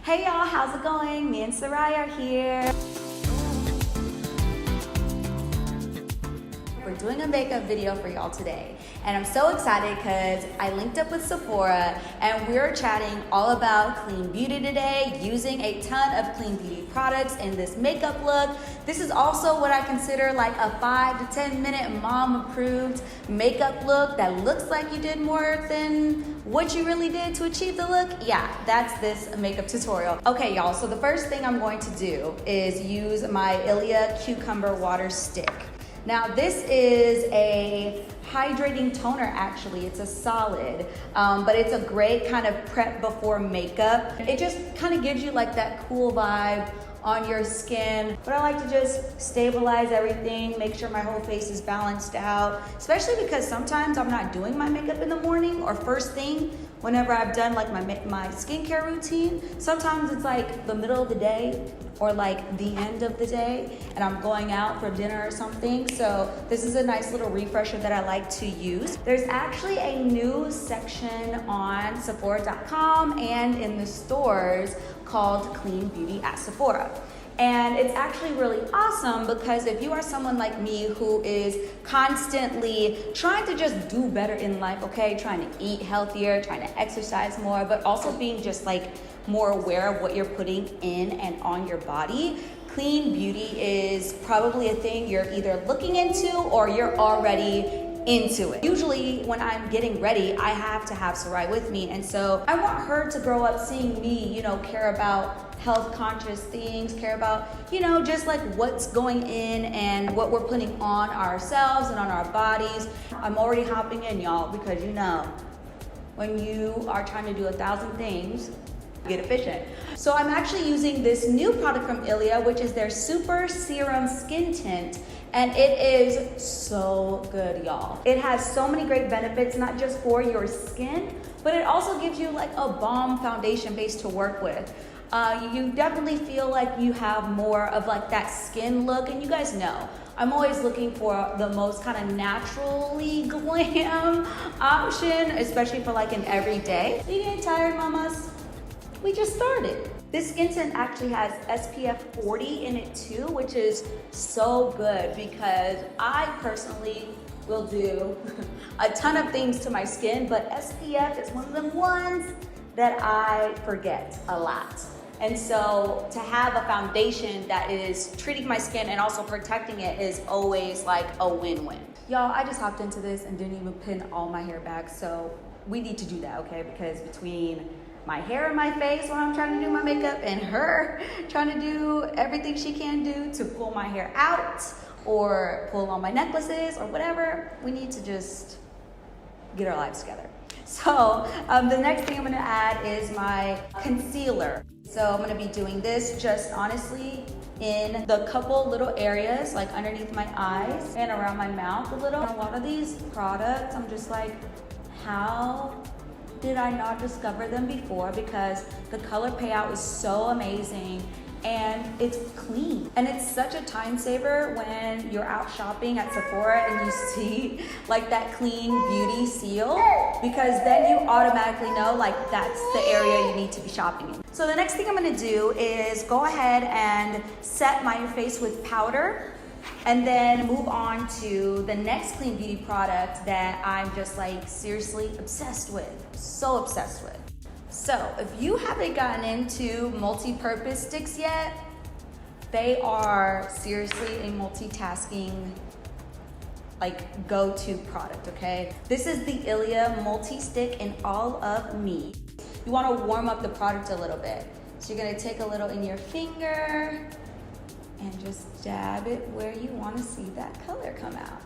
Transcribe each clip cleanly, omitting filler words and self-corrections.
Hey y'all, how's it going? Me and Sarai are here. We're doing a makeup video for y'all today. And I'm so excited because I linked up with Sephora and we're chatting all about clean beauty today, using a ton of clean beauty products in this makeup look. This is also what I consider like a 5 to 10 minute mom approved makeup look that looks like you did more than what you really did to achieve the look. Yeah, that's this makeup tutorial. Okay y'all, so the first thing I'm going to do is use my ILIA Cucumber Water Stick. Now this is a hydrating toner actually, it's a solid, but it's a great kind of prep before makeup. It just kind of gives you like that cool vibe on your skin, but I like to just stabilize everything, make sure my whole face is balanced out, especially because sometimes I'm not doing my makeup in the morning or first thing whenever I've done like my skincare routine. Sometimes it's like the middle of the day or like the end of the day and I'm going out for dinner or something. So this is a nice little refresher that I like to use. There's actually a new section on Sephora.com and in the stores called Clean Beauty at Sephora. And it's actually really awesome because if you are someone like me who is constantly trying to just do better in life, okay, trying to eat healthier, trying to exercise more, but also being just like more aware of what you're putting in and on your body, clean beauty is probably a thing you're either looking into or you're already into it. Usually when I'm getting ready, I have to have Sarai with me. And so I want her to grow up seeing me, you know, care about health conscious things, care about, you know, just like what's going in and what we're putting on ourselves and on our bodies. I'm already hopping in, y'all, because you know, when you are trying to do 1,000 things, get efficient. So I'm actually using this new product from ILIA, which is their Super Serum Skin Tint. And it is so good, y'all. It has so many great benefits, not just for your skin, but it also gives you like a balm foundation base to work with. You definitely feel like you have more of like that skin look, and you guys know, I'm always looking for the most kind of naturally glam option, especially for like an everyday. Are you getting tired, mamas? We just started. This skin tint actually has SPF 40 in it too, which is so good because I personally will do a ton of things to my skin, but SPF is one of them ones that I forget a lot. And so to have a foundation that is treating my skin and also protecting it is always like a win-win. Y'all, I just hopped into this and didn't even pin all my hair back, so we need to do that, okay? Because between my hair in my face when I'm trying to do my makeup and her trying to do everything she can do to pull my hair out or pull on my necklaces or whatever, we need to just get our lives together. So the next thing I'm gonna add is my concealer. So I'm gonna be doing this just honestly in the couple little areas, like underneath my eyes and around my mouth a little. A lot of these products, I'm just like, how did I not discover them before? Because the color payout is so amazing and it's clean. And it's such a time saver when you're out shopping at Sephora and you see like that clean beauty seal, because then you automatically know like that's the area you need to be shopping in. So the next thing I'm gonna do is go ahead and set my face with powder and then move on to the next clean beauty product that I'm just like seriously obsessed with, so obsessed with. So if you haven't gotten into multi-purpose sticks yet, they are seriously a multitasking like go-to product, okay? This is the ILIA Multi-Stick in All of Me. You wanna warm up the product a little bit. So you're gonna take a little in your finger and just dab it where you want to see that color come out.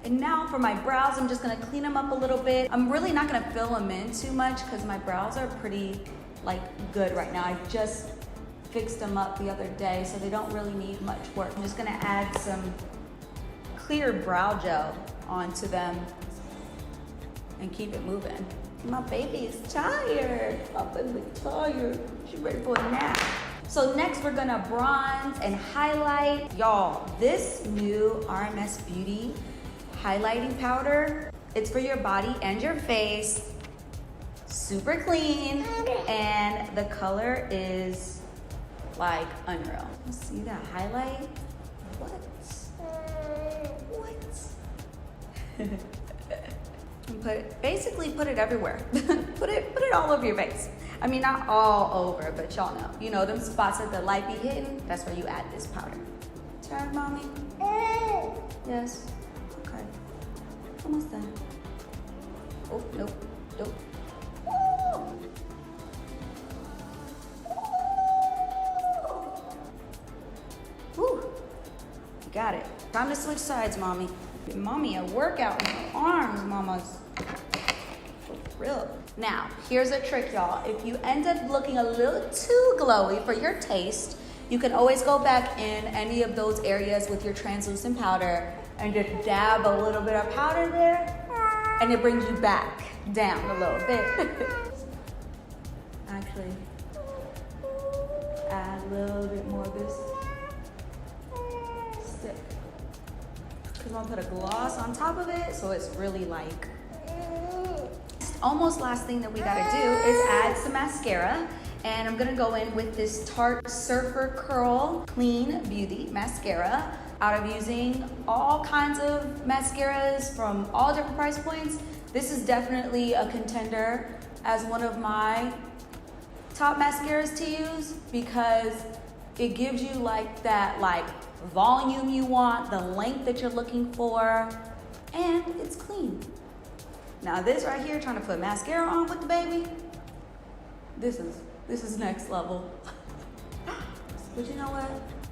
And now for my brows, I'm just gonna clean them up a little bit. I'm really not gonna fill them in too much because my brows are pretty like good right now. I just fixed them up the other day, so they don't really need much work. I'm just gonna add some clear brow gel onto them and keep it moving. My baby is tired. My baby tired. She's ready for a nap. So next we're gonna bronze and highlight. Y'all, this new RMS Beauty highlighting powder, it's for your body and your face. super clean, and the color is like unreal. See that highlight? What? Basically put it everywhere. put it all over your face. I mean, not all over, but y'all know. You know, them spots that the light be hitting, that's where you add this powder. Turn, mommy. Yes. Okay. Almost done. Oh, nope. Nope. Woo. You got it. Time to switch sides, mommy. Give mommy a workout in her arms, mamas. For real. Now, here's a trick, y'all. If you end up looking a little too glowy for your taste, you can always go back in any of those areas with your translucent powder and just dab a little bit of powder there, and it brings you back down a little bit. Actually, add a little bit more of this stick. Because I'm gonna put a gloss on top of it, so it's really like, almost last thing that we gotta do is add some mascara. And I'm gonna go in with this Tarte Surfer Curl Clean Beauty Mascara. Out of using all kinds of mascaras from all different price points, this is definitely a contender as one of my top mascaras to use because it gives you like that volume you want, the length that you're looking for, and it's clean. Now this right here, trying to put mascara on with the baby, this is next level. But you know what,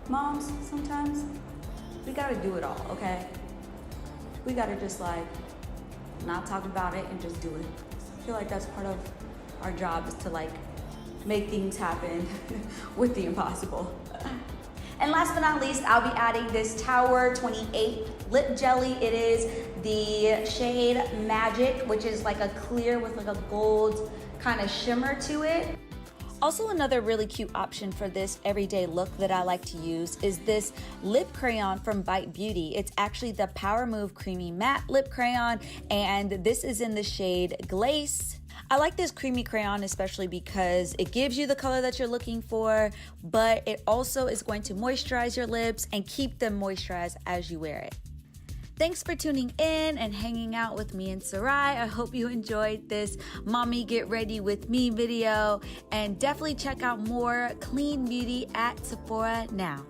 moms, sometimes we gotta do it all, okay? We gotta just like not talk about it and just do it. I feel like that's part of our job, is to like make things happen with the impossible. And last but not least, I'll be adding this Tower 28 lip jelly. It is the shade Magic, which is like a clear with like a gold kind of shimmer to it. Also, another really cute option for this everyday look that I like to use is this lip crayon from Bite Beauty. It's actually the Power Move Creamy Matte Lip Crayon, and this is in the shade Glace. I like this creamy crayon especially because it gives you the color that you're looking for, but it also is going to moisturize your lips and keep them moisturized as you wear it. Thanks for tuning in and hanging out with me and Sarai. I hope you enjoyed this Mommy Get Ready With Me video, and definitely check out more clean beauty at Sephora now.